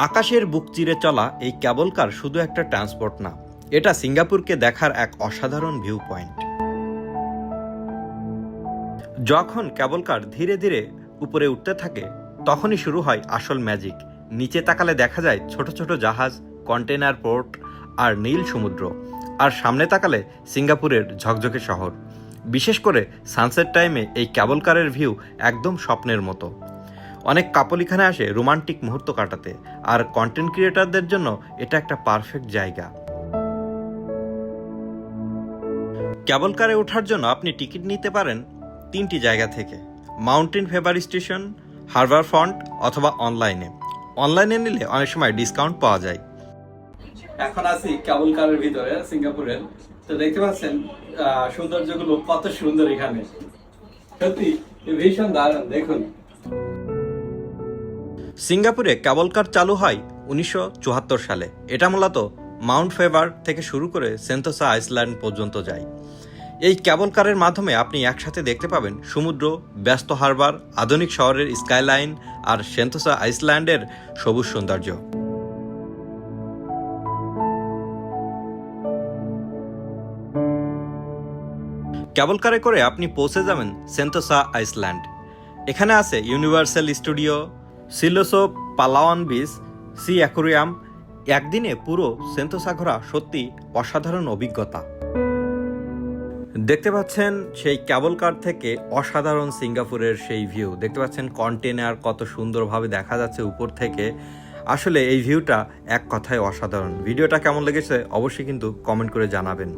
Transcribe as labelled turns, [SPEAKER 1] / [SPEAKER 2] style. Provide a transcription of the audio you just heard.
[SPEAKER 1] আকাশের বুক চিরে চলা এই কেবল কার শুধু একটা ট্রান্সপোর্ট না, এটা সিঙ্গাপুরকে দেখার এক অসাধারণ ভিউ পয়েন্ট। যখন কেবল কার ধীরে ধীরে উপরে উঠতে থাকে তখনই শুরু হয় আসল ম্যাজিক। নিচে তাকালে দেখা যায় ছোট ছোট জাহাজ, কন্টেনার পোর্ট আর নীল সমুদ্র, আর সামনে তাকালে সিঙ্গাপুরের ঝকঝকে শহর। বিশেষ করে সানসেট টাইমে এই কেবল কারের ভিউ একদম স্বপ্নের মতো। অনেক কাপল এখানে আসে রোমান্টিক মুহূর্ত কাটাতে, আর কন্টেন্ট ক্রিয়েটরদের জন্য এটা একটা পারফেক্ট জায়গা। কেবল কারে ওঠার জন্য আপনি টিকিট নিতে পারেন 3টি জায়গা থেকে: mountain favour station, harbour front অথবা অনলাইনে নিলে অনেক সময় ডিসকাউন্ট পাওয়া যায়।
[SPEAKER 2] এখন আছি কেবল কারের ভিতরে সিঙ্গাপুরের। তো দেখতে পাচ্ছেন সৌন্দর্যগুলো কত সুন্দর এখানে, সত্যি ভীষণ দারুণ। দেখুন,
[SPEAKER 1] সিঙ্গাপুরে কেবল কার চালু হয় 1974 সালে। এটা মূলত মাউন্ট ফেভার থেকে শুরু করে সেন্তোসা আইল্যান্ড পর্যন্ত যায়। এই কেবল কারের মাধ্যমে আপনি একসাথে দেখতে পাবেন সমুদ্র, ব্যস্ত হারবার, আধুনিক শহরের স্কাইলাইন আর সেন্তোসা আইল্যান্ডের সবুজ সৌন্দর্য। কেবল কারে করে আপনি পৌঁছে যাবেন সেন্তোসা আইল্যান্ড। এখানে আছে Universal studio, Siloso Palawan beach, sea aquarium. একদিনে পুরো সেন্তোসা ঘোরা সত্যি অসাধারণ অভিজ্ঞতা। দেখতে পাচ্ছেন সেই কেবল কার থেকে অসাধারণ সিঙ্গাপুরের সেই ভিউ। দেখতে পাচ্ছেন কন্টেনার কত সুন্দরভাবে দেখা যাচ্ছে উপর থেকে। আসলে এই ভিউটা এক কথায় অসাধারণ। ভিডিওটা কেমন লেগেছে অবশ্যই কিন্তু কমেন্ট করে জানাবেন।